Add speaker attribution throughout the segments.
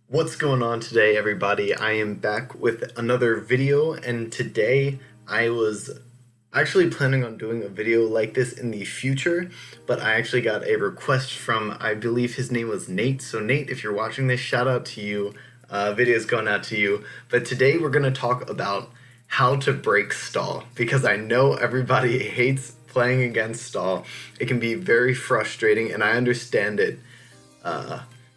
Speaker 1: What's going on today, everybody? I am back with another video, and today I was actually planning on doing a video like this in the future, but I actually got a request from, I believe his name was Nate. So Nate, if you're watching this, shout out to you. Video's going out to you. But today we're going to talk about how to break stall, because I know everybody hates playing against stall. It can be very frustrating, and I understand it.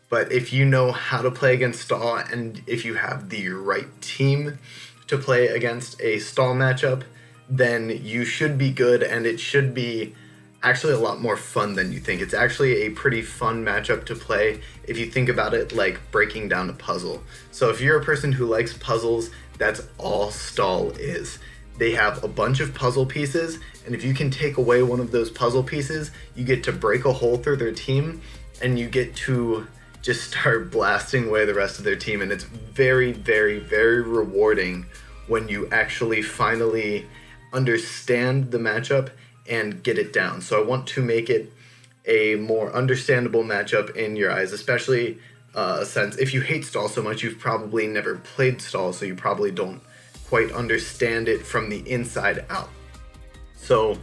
Speaker 1: But if you know how to play against stall, and if you have the right team to play against a stall matchup, then you should be good, and it should be actually a lot more fun than you think. It's actually a pretty fun matchup to play if you think about it like breaking down a puzzle. So if you're a person who likes puzzles, that's all stall is. They have a bunch of puzzle pieces, and if you can take away one of those puzzle pieces, you get to break a hole through their team, and you get to just start blasting away the rest of their team. And it's very, very, very rewarding when you actually finally understand the matchup and get it down. So I want to make it a more understandable matchup in your eyes, especially since if you hate stall so much, you've probably never played stall, so you probably don't quite understand it from the inside out. So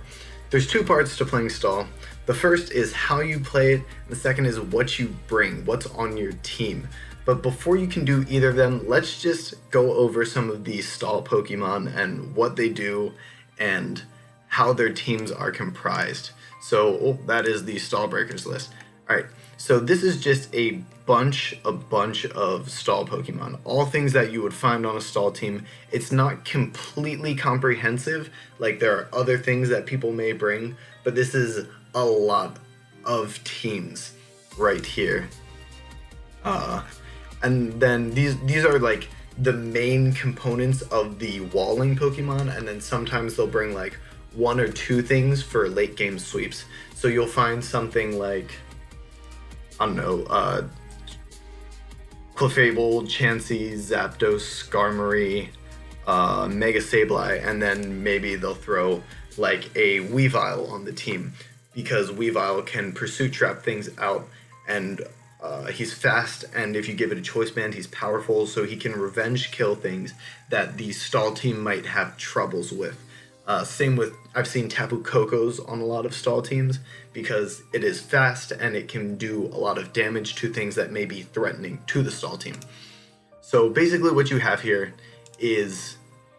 Speaker 1: there's two parts to playing stall. The first is how you play it, and the second is what you bring, what's on your team. But before you can do either of them, let's just go over some of the stall Pokemon and what they do and how their teams are comprised. So, that is the stall breakers list. Alright, so this is just a bunch of stall Pokemon. All things that you would find on a stall team. It's not completely comprehensive, like there are other things that people may bring, but this is a lot of teams right here. And then these are like the main components of the walling Pokemon, and then sometimes they'll bring like one or two things for late game sweeps. So you'll find something like, I don't know, Clefable, Chansey, Zapdos, Skarmory, Mega Sableye, and then maybe they'll throw like a Weavile on the team, because Weavile can pursuit trap things out, and he's fast, and if you give it a choice band, he's powerful, so he can revenge kill things that the stall team might have troubles with. Same with, I've seen Tapu Koko's on a lot of stall teams, because it is fast and it can do a lot of damage to things that may be threatening to the stall team. So basically what you have here is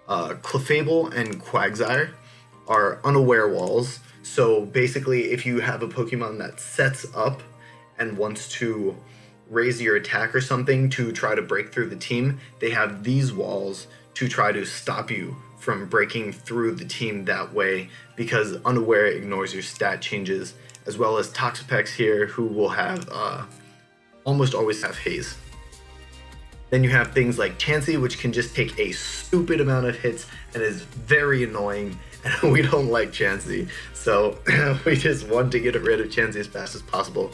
Speaker 1: Clefable and Quagsire are unaware walls. So basically if you have a Pokemon that sets up and wants to raise your attack or something to try to break through the team, they have these walls to try to stop you from breaking through the team that way, because unaware ignores your stat changes, as well as Toxapex here, who will have almost always have haze. Then you have things like Chansey, which can just take a stupid amount of hits and is very annoying, and we don't like Chansey, so we just want to get rid of Chansey as fast as possible.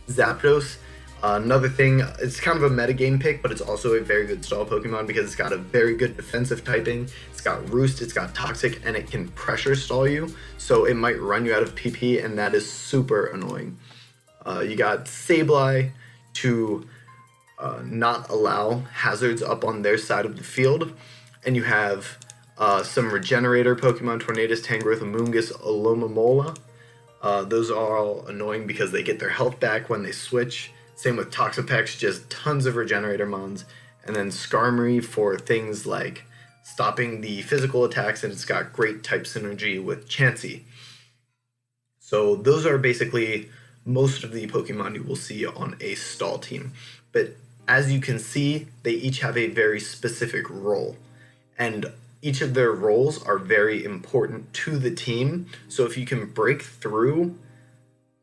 Speaker 1: Zapdos, another thing, it's kind of a metagame pick, but it's also a very good stall Pokemon because it's got a very good defensive typing. It's got Roost, it's got Toxic, and it can pressure stall you, so it might run you out of PP, and that is super annoying. You got Sableye to not allow hazards up on their side of the field, and you have some Regenerator Pokemon, Tornadus, Tangrowth, Amoonguss, Alomomola. Those are all annoying because they get their health back when they switch. Same with Toxapex, just tons of Regenerator mons. And then Skarmory for things like stopping the physical attacks, and it's got great type synergy with Chansey. So those are basically most of the Pokemon you will see on a stall team. But as you can see, they each have a very specific role, and each of their roles are very important to the team. So if you can break through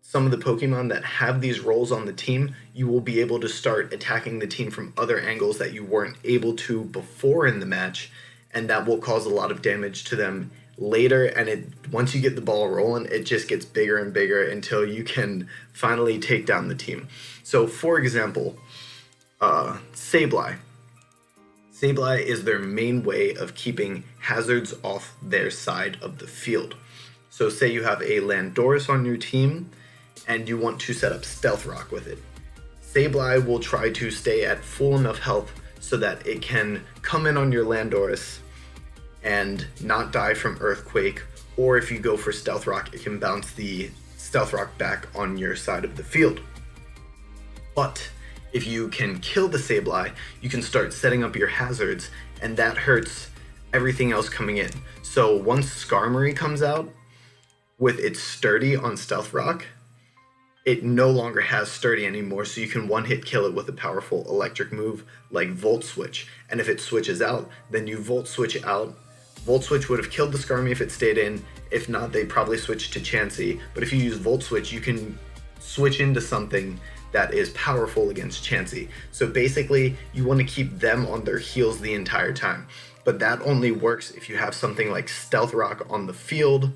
Speaker 1: some of the Pokemon that have these roles on the team, you will be able to start attacking the team from other angles that you weren't able to before in the match, and that will cause a lot of damage to them later. And once you get the ball rolling, it just gets bigger and bigger until you can finally take down the team. So for example, Sableye. Sableye is their main way of keeping hazards off their side of the field. So say you have a Landorus on your team and you want to set up Stealth Rock with it. Sableye will try to stay at full enough health so that it can come in on your Landorus and not die from Earthquake, or if you go for Stealth Rock, it can bounce the Stealth Rock back on your side of the field. But if you can kill the Sableye, you can start setting up your hazards, and that hurts everything else coming in. So once Skarmory comes out with its Sturdy on Stealth Rock, it no longer has Sturdy anymore, so you can one-hit kill it with a powerful electric move like Volt Switch. And if it switches out, then you Volt Switch out. Volt Switch would have killed the Skarmory if it stayed in. If not, they probably switch to Chansey. But if you use Volt Switch, you can switch into something that is powerful against Chansey. So basically, you want to keep them on their heels the entire time. But that only works if you have something like Stealth Rock on the field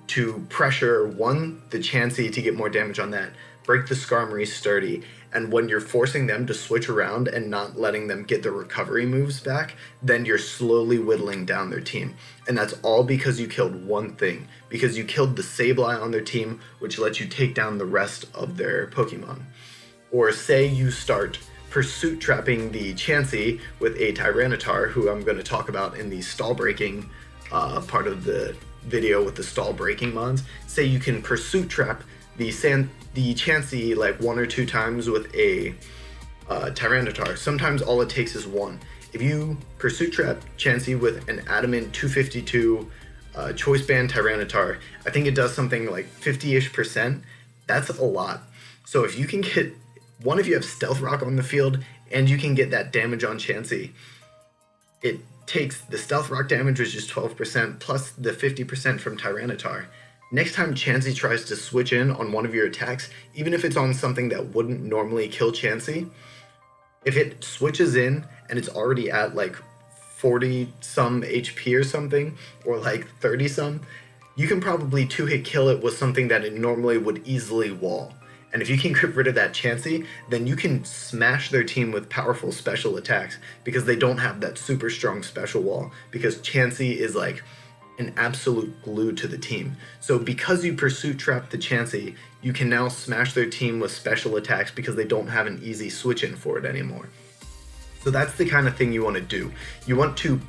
Speaker 1: to pressure, one, the Chansey to get more damage on that, break the Skarmory Sturdy, and when you're forcing them to switch around and not letting them get the recovery moves back, then you're slowly whittling down their team. And that's all because you killed one thing, because you killed the Sableye on their team, which lets you take down the rest of their Pokemon. Or say you start pursuit trapping the Chansey with a Tyranitar, who I'm going to talk about in the stall breaking part of the video with the stall breaking mods. Say you can pursuit trap the Chansey like 1 or 2 times with a Tyranitar. Sometimes all it takes is one. If you pursuit trap Chansey with an Adamant 252 Choice Band Tyranitar, I think it does something like 50-ish%. That's a lot. So if you can get one, if you have Stealth Rock on the field and you can get that damage on Chansey, it takes the Stealth Rock damage, which is 12%, plus the 50% from Tyranitar. Next time Chansey tries to switch in on one of your attacks, even if it's on something that wouldn't normally kill Chansey, if it switches in and it's already at like 40 some HP or something, or like 30 some, you can probably 2-hit kill it with something that it normally would easily wall. And if you can get rid of that Chansey, then you can smash their team with powerful special attacks because they don't have that super strong special wall, because Chansey is like an absolute glue to the team. So because you pursuit trap the Chansey, you can now smash their team with special attacks because they don't have an easy switch in for it anymore. So that's the kind of thing you want to do. You want to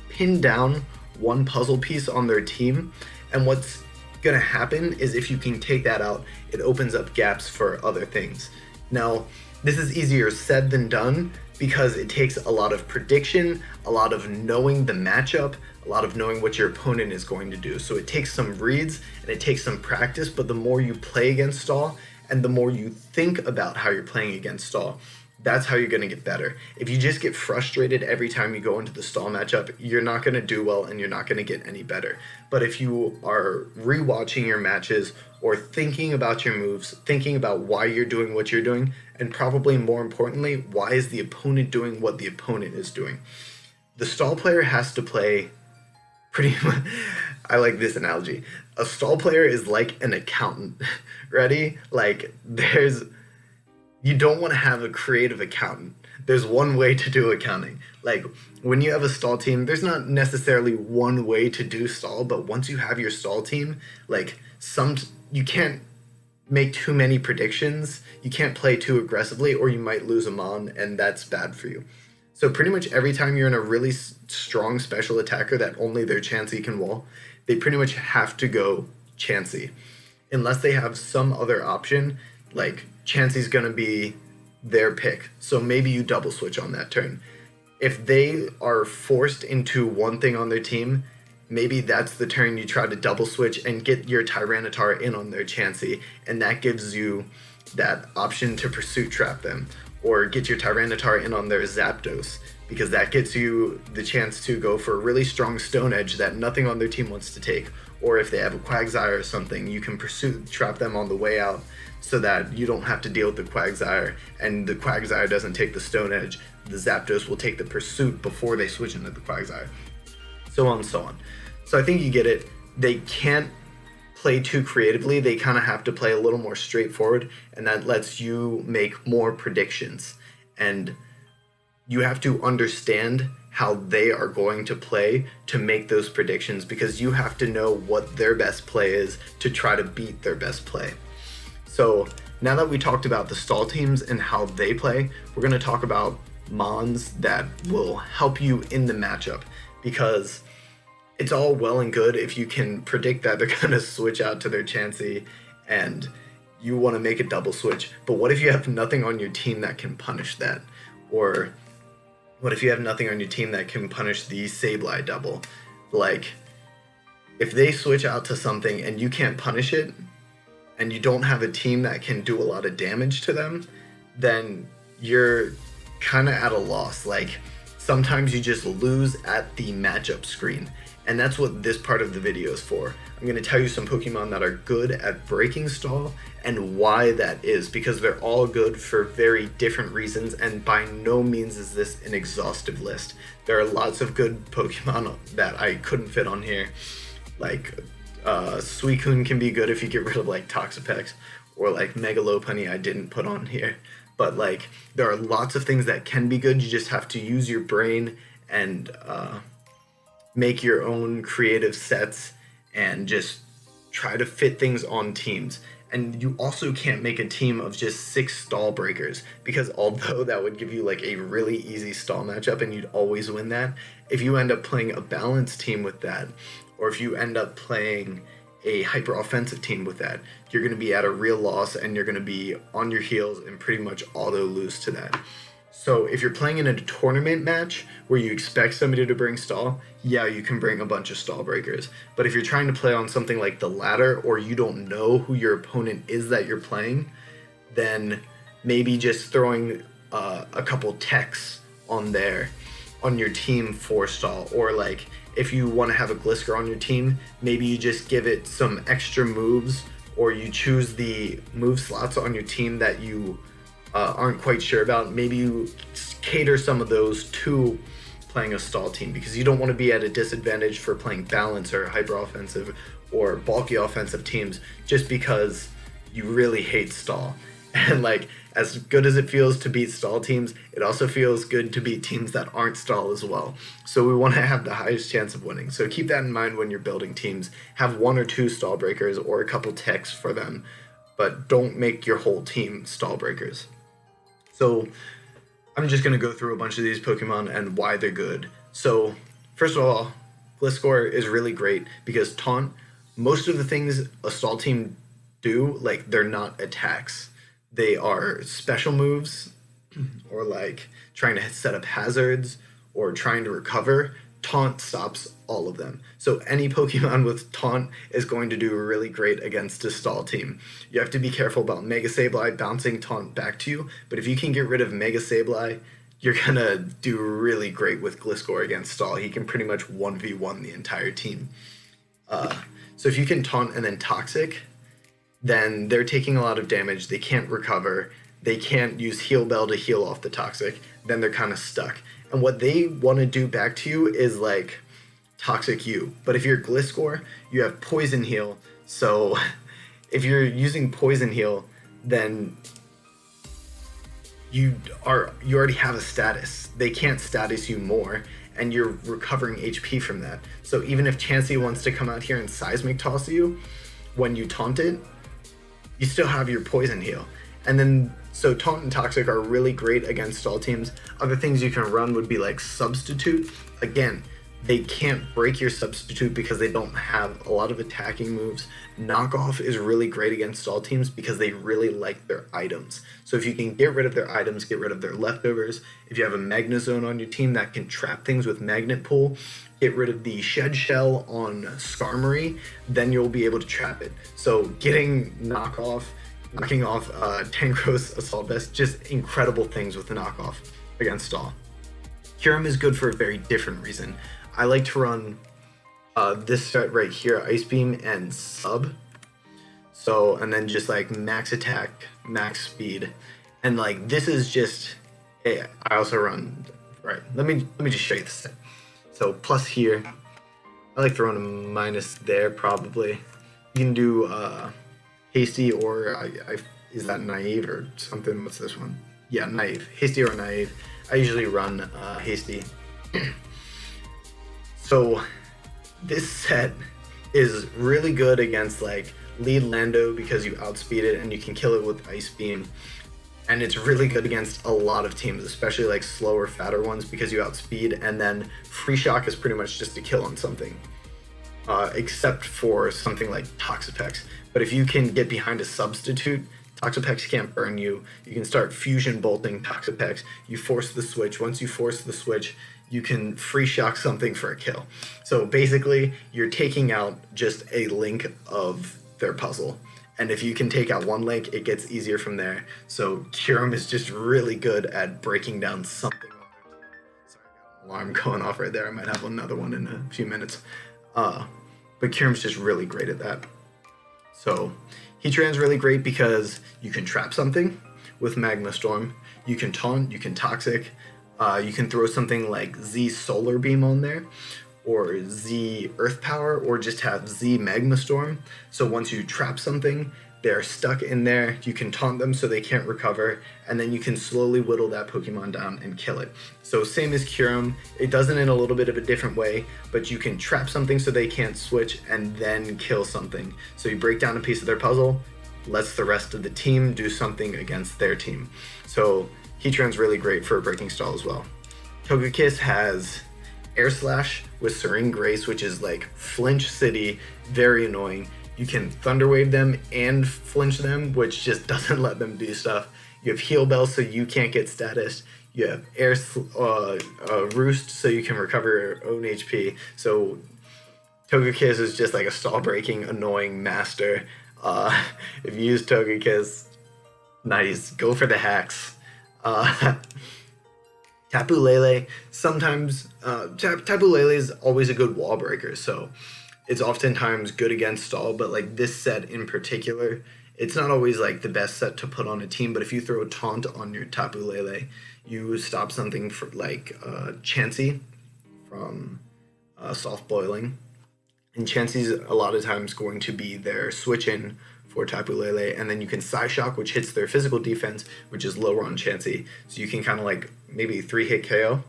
Speaker 1: pin down one puzzle piece on their team, and what's going to happen is if you can take that out, it opens up gaps for other things. Now, this is easier said than done because it takes a lot of prediction, a lot of knowing the matchup, a lot of knowing what your opponent is going to do. So it takes some reads and it takes some practice, but the more you play against stall and the more you think about how you're playing against stall, that's how you're going to get better. If you just get frustrated every time you go into the stall matchup, you're not going to do well and you're not going to get any better. But if you are rewatching your matches or thinking about your moves, thinking about why you're doing what you're doing, and probably more importantly, why is the opponent doing what the opponent is doing? The stall player has to play pretty much, I like this analogy. A stall player is like an accountant. Ready? Like you don't want to have a creative accountant. There's one way to do accounting. Like when you have a stall team, there's not necessarily one way to do stall, but once you have your stall team, like you can't make too many predictions. You can't play too aggressively or you might lose a mon, and that's bad for you. So pretty much every time you're in a really strong special attacker that only their Chansey can wall, they pretty much have to go Chansey. Unless they have some other option, like Chansey's going to be their pick. So maybe you double switch on that turn. If they are forced into one thing on their team, maybe that's the turn you try to double switch and get your Tyranitar in on their Chansey, and that gives you that option to pursuit trap them, or get your Tyranitar in on their Zapdos, because that gets you the chance to go for a really strong Stone Edge that nothing on their team wants to take. Or if they have a Quagsire or something, you can pursuit trap them on the way out so that you don't have to deal with the Quagsire, and the Quagsire doesn't take the Stone Edge. The Zapdos will take the pursuit before they switch into the Quagsire. So on and so on. So I think you get it. They can't play too creatively. They kind of have to play a little more straightforward, and that lets you make more predictions. And you have to understand how they are going to play to make those predictions, because you have to know what their best play is to try to beat their best play. So now that we talked about the stall teams and how they play, we're going to talk about mons that will help you in the matchup, because it's all well and good if you can predict that they're going to switch out to their Chansey and you want to make a double switch. But what if you have nothing on your team that can punish that? Or what if you have nothing on your team that can punish the Sableye double? Like, if they switch out to something and you can't punish it, and you don't have a team that can do a lot of damage to them, then you're kind of at a loss. Like, sometimes you just lose at the matchup screen. And that's what this part of the video is for. I'm going to tell you some Pokemon that are good at breaking stall and why that is, because they're all good for very different reasons, and by no means is this an exhaustive list. There are lots of good Pokemon that I couldn't fit on here. Like, Suicune can be good if you get rid of like Toxapex, or like Megalopunny I didn't put on here. But like, there are lots of things that can be good. You just have to use your brain and make your own creative sets and just try to fit things on teams. And you also can't make a team of just 6 stall breakers, because although that would give you like a really easy stall matchup and you'd always win that, if you end up playing a balanced team with that, or if you end up playing a hyper offensive team with that, you're going to be at a real loss and you're going to be on your heels and pretty much auto lose to that. So if you're playing in a tournament match where you expect somebody to bring stall, yeah, you can bring a bunch of stall breakers. But if you're trying to play on something like the ladder, or you don't know who your opponent is that you're playing, then maybe just throwing a couple techs on your team for stall. Or like, if you want to have a Glisker on your team, maybe you just give it some extra moves, or you choose the move slots on your team that you aren't quite sure about. Maybe you cater some of those to playing a stall team, because you don't want to be at a disadvantage for playing balance or hyper offensive or bulky offensive teams just because you really hate stall. And like, as good as it feels to beat stall teams, it also feels good to beat teams that aren't stall as well. So we want to have the highest chance of winning. So keep that in mind when you're building teams. Have 1 or 2 stall breakers or a couple techs for them, but don't make your whole team stall breakers. So I'm just going to go through a bunch of these Pokemon and why they're good. So first of all, Gliscor is really great because Taunt, most of the things a stall team do, like, they're not attacks. They are special moves, or like trying to set up hazards or trying to recover. Taunt stops all of them. So any Pokemon with Taunt is going to do really great against a stall team. You have to be careful about Mega Sableye bouncing Taunt back to you, but if you can get rid of Mega Sableye, you're gonna do really great with Gliscor against stall. He can pretty much 1v1 the entire team. So if you can Taunt and then Toxic, then they're taking a lot of damage. They can't recover. They can't use Heal Bell to heal off the Toxic. Then they're kind of stuck. And what they want to do back to you is like Toxic you. But if you're Gliscor, you have Poison Heal. So if you're using Poison Heal, then you already have a status. They can't status you more, and you're recovering HP from that. So even if Chansey wants to come out here and Seismic Toss you when you taunt it, you still have your Poison Heal. And then, so Taunt and Toxic are really great against stall teams. Other things you can run would be like Substitute. Again, they can't break your Substitute because they don't have a lot of attacking moves. Knockoff is really great against stall teams because they really like their items. So if you can get rid of their items, get rid of their leftovers. If you have a Magnezone on your team that can trap things with Magnet Pull, get rid of the Shed Shell on Skarmory, then you'll be able to trap it. So getting knocking off Tangros Assault Vest, just incredible things with the knockoff against stall. Kyurem is good for a very different reason. I like to run this set right here, Ice Beam and Sub. So, and then just like max attack, max speed. And like, this is just, hey, I also run, right, let me just show you the set. So plus here, I like throwing a minus there probably. You can do Hasty or, is that Naive or something? What's this one? Yeah, Naive. Hasty or Naive. I usually run Hasty. So this set is really good against like lead Lando because you outspeed it and you can kill it with Ice Beam. And it's really good against a lot of teams, especially like slower, fatter ones, because you outspeed, and then Free Shock is pretty much just a kill on something. Except for something like Toxapex. But if you can get behind a substitute, Toxapex can't burn you. You can start fusion bolting Toxapex. You force the switch. Once you force the switch, you can free shock something for a kill. So basically, you're taking out just a link of their puzzle. And if you can take out one link, it gets easier from there. So Kyurem is just really good at breaking down something. Sorry, I got an alarm going off right there. I might have another one in a few minutes. But Kyurem's just really great at that. So Heatran's really great because you can trap something with Magma Storm, you can taunt, you can toxic, you can throw something like Z Solar Beam on there, or Z Earth Power, or just have Z Magma Storm. So once you trap something, they're stuck in there, you can taunt them so they can't recover, and then you can slowly whittle that Pokemon down and kill it. So same as Kyurem, it does it in a little bit of a different way, but you can trap something so they can't switch and then kill something. So you break down a piece of their puzzle, lets the rest of the team do something against their team. So Heatran's really great for breaking stall as well. Togekiss has Air Slash with Serene Grace, which is like Flinch City, very annoying. You can Thunder Wave them and flinch them, which just doesn't let them do stuff. You have Heal Bell, so you can't get status. You have Roost, so you can recover your own HP. So Togekiss is just like a stall-breaking, annoying master. If you use Togekiss, nice. Go for the hacks. Tapu Lele, sometimes Tapu Lele is always a good wall breaker, so it's oftentimes good against stall, but like this set in particular, it's not always like the best set to put on a team, but if you throw a taunt on your Tapu Lele, you stop something for like Chansey from soft boiling. And Chansey's a lot of times going to be their switch in for Tapu Lele, and then you can Psyshock, which hits their physical defense, which is lower on Chansey. So you can kind of like maybe 3-hit KO.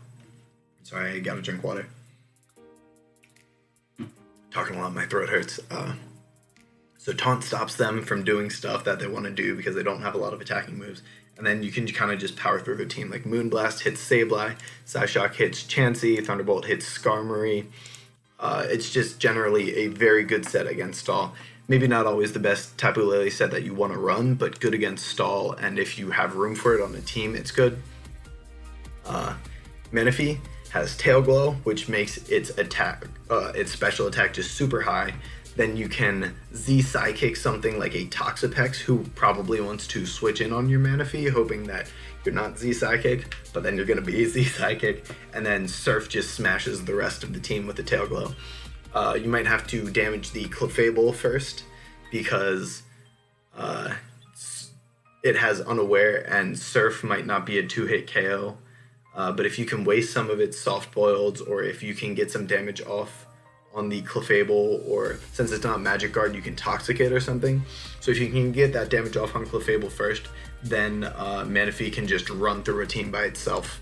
Speaker 1: Sorry, I gotta drink water. Talking a lot, my throat hurts. So taunt stops them from doing stuff that they want to do because they don't have a lot of attacking moves. And then you can kind of just power through their team. Like Moonblast hits Sableye, Psyshock hits Chansey, Thunderbolt hits Skarmory. It's just generally a very good set against stall. Maybe not always the best Tapu Lele set that you want to run, but good against stall. And if you have room for it on a team, it's good. Manaphy has Tail Glow, which makes its special attack just super high. Then you can Z Psychic something like a Toxapex, who probably wants to switch in on your Manaphy, hoping that you're not Z Psychic, but then you're going to be Z Psychic. And then Surf just smashes the rest of the team with the Tail Glow. You might have to damage the Clefable first, because it has Unaware, and Surf might not be a 2-hit KO. But if you can waste some of its soft boiled, or if you can get some damage off on the Clefable, or since it's not Magic Guard, you can Toxic it or something. So if you can get that damage off on Clefable first, then Manaphy can just run through a team by itself.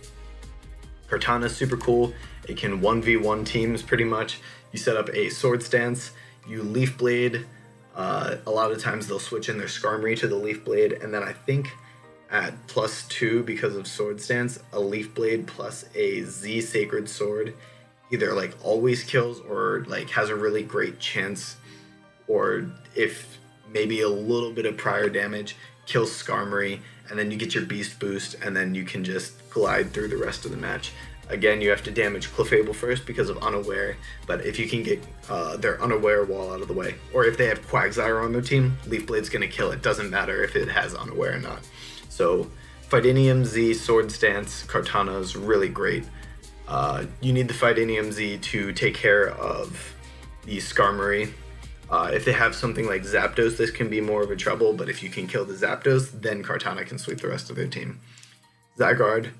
Speaker 1: Kartana's super cool. It can 1v1 teams pretty much. You set up a Sword Stance, you Leaf Blade. A lot of times they'll switch in their Skarmory to the Leaf Blade, and then I think at +2 because of Sword Stance, a Leaf Blade plus a Z Sacred Sword either like always kills or like has a really great chance, or if maybe a little bit of prior damage, kills Skarmory, and then you get your Beast Boost, and then you can just glide through the rest of the match. Again, you have to damage Clefable first because of Unaware, but if you can get their Unaware wall out of the way, or if they have Quagsire on their team, Leaf Blade's gonna kill it. Doesn't matter if it has Unaware or not. So Fidinium Z Sword Stance Kartana is really great. You need the Fidinium Z to take care of the Skarmory. If they have something like Zapdos, this can be more of a trouble, but if you can kill the Zapdos, then Kartana can sweep the rest of their team. Zygarde,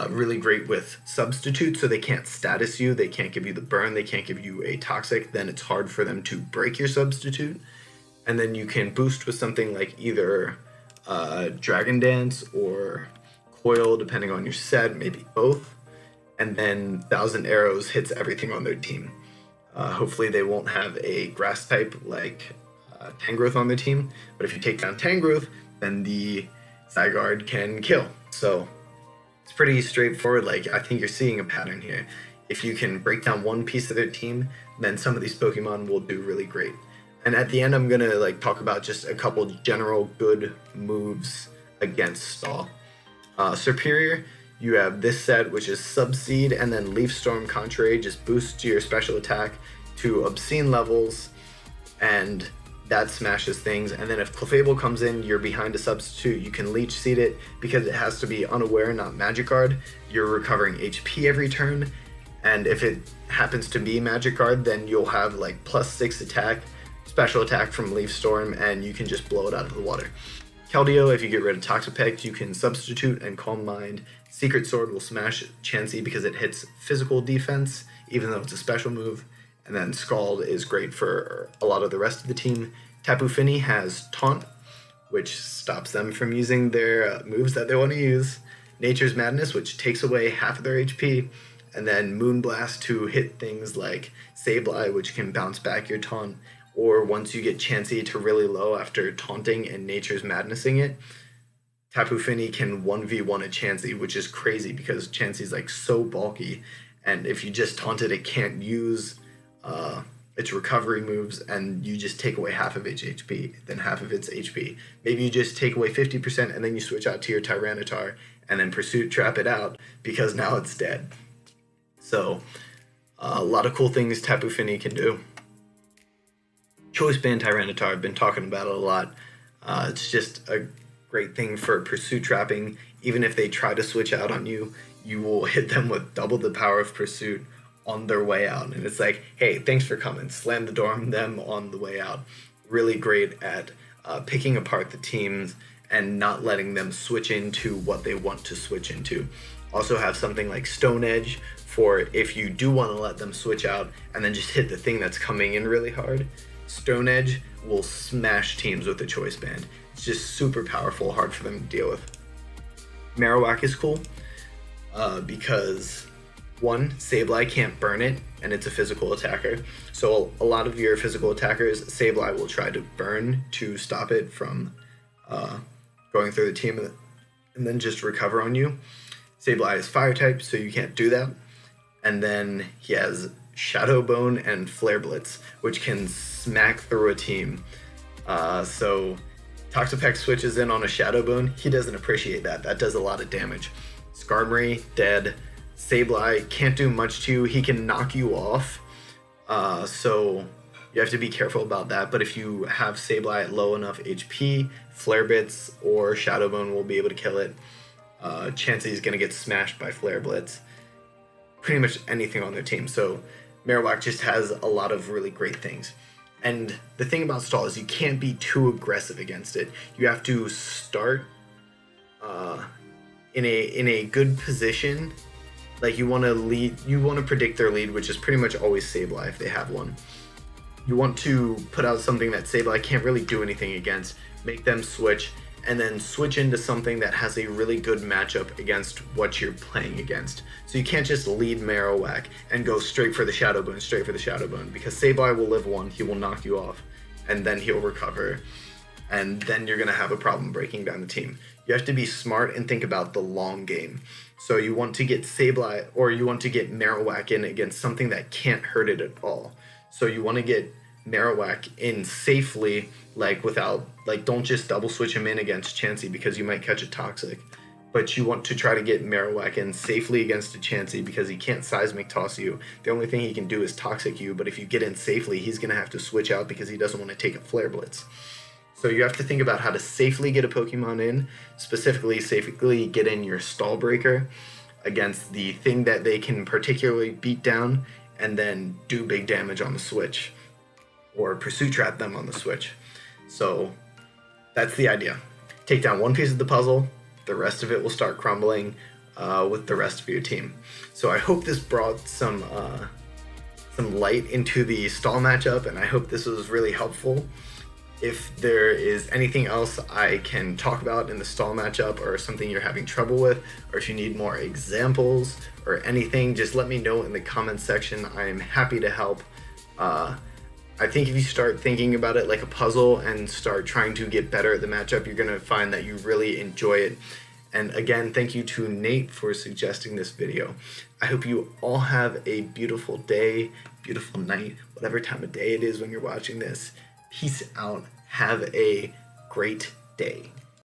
Speaker 1: really great with substitutes, so they can't status you, they can't give you the burn, they can't give you a toxic, then it's hard for them to break your substitute. And then you can boost with something like either Dragon Dance or Coil, depending on your set, maybe both. And then Thousand Arrows hits everything on their team. Hopefully they won't have a grass type like Tangrowth on the team. But if you take down Tangrowth, then the Zygarde can kill. So it's pretty straightforward. Like, I think you're seeing a pattern here. If you can break down one piece of their team, then some of these Pokemon will do really great. And at the end, I'm gonna like talk about just a couple general good moves against Stall. Superior, you have this set, which is Subseed, and then Leaf Storm Contrary just boosts your special attack to obscene levels, and that smashes things. And then if Clefable comes in, you're behind a substitute, you can Leech Seed it because it has to be unaware, not Magic Guard. You're recovering HP every turn, and if it happens to be Magic Guard, then you'll have like +6 attack, special attack from Leaf Storm, and you can just blow it out of the water. Keldeo, if you get rid of Toxapex, you can substitute and Calm Mind. Secret Sword will smash Chansey because it hits physical defense, even though it's a special move. And then Scald is great for a lot of the rest of the team. Tapu Fini has Taunt, which stops them from using their moves that they want to use. Nature's Madness, which takes away half of their HP. And then Moonblast to hit things like Sableye, which can bounce back your taunt. Or once you get Chansey to really low after taunting and Nature's Madnessing it, Tapu Fini can 1v1 a Chansey, which is crazy because Chansey's like so bulky, and if you just taunt it, it can't use its recovery moves, and you just take away half of its HP, then half of its HP. Maybe you just take away 50% and then you switch out to your Tyranitar and then Pursuit Trap it out because now it's dead. So a lot of cool things Tapu Fini can do. Choice Band Tyranitar, I've been talking about it a lot. It's just a great thing for Pursuit Trapping. Even if they try to switch out on you, you will hit them with double the power of Pursuit on their way out. And it's like, hey, thanks for coming. Slam the door on them on the way out. Really great at picking apart the teams and not letting them switch into what they want to switch into. Also have something like Stone Edge for if you do want to let them switch out and then just hit the thing that's coming in really hard. Stone Edge will smash teams with the Choice Band. It's just super powerful, hard for them to deal with. Marowak is cool because one, Sableye can't burn it, and it's a physical attacker. So a lot of your physical attackers, Sableye will try to burn to stop it from going through the team and then just recover on you. Sableye is fire type, so you can't do that. And then he has Shadow Bone and Flare Blitz, which can smack through a team. So Toxapex switches in on a Shadow Bone. He doesn't appreciate that. That does a lot of damage. Skarmory, dead. Sableye can't do much to you. He can knock you off. So you have to be careful about that. But if you have Sableye at low enough HP, Flare Blitz or Shadow Bone will be able to kill it. Chansey is going to get smashed by Flare Blitz. Pretty much anything on their team. So Marowak just has a lot of really great things. And the thing about Stall is you can't be too aggressive against it. You have to start in a good position. Like you want to lead, you want to predict their lead, which is pretty much always Sableye if they have one. You want to put out something that Sableye can't really do anything against, make them switch, and then switch into something that has a really good matchup against what you're playing against. So you can't just lead Marowak and go straight for the Shadow Bone, because Sableye will live one, he will knock you off, and then he'll recover, and then you're going to have a problem breaking down the team. You have to be smart and think about the long game. So you want to get Sableye, or you want to get Marowak in against something that can't hurt it at all. So you want to get Marowak in safely, like without, like don't just double switch him in against Chansey because you might catch a Toxic. But you want to try to get Marowak in safely against a Chansey because he can't Seismic Toss you. The only thing he can do is Toxic you, but if you get in safely, he's going to have to switch out because he doesn't want to take a Flare Blitz. So you have to think about how to safely get a Pokemon in, specifically safely get in your Stall Breaker against the thing that they can particularly beat down and then do big damage on the switch or Pursuit Trap them on the switch. So that's the idea. Take down one piece of the puzzle, the rest of it will start crumbling with the rest of your team. So I hope this brought some light into the Stall matchup, and I hope this was really helpful. If there is anything else I can talk about in the Stall matchup or something you're having trouble with, or if you need more examples or anything, just let me know in the comments section. I am happy to help. I think if you start thinking about it like a puzzle and start trying to get better at the matchup, you're going to find that you really enjoy it. And again, thank you to Nate for suggesting this video. I hope you all have a beautiful day, beautiful night, whatever time of day it is when you're watching this. Peace out. Have a great day.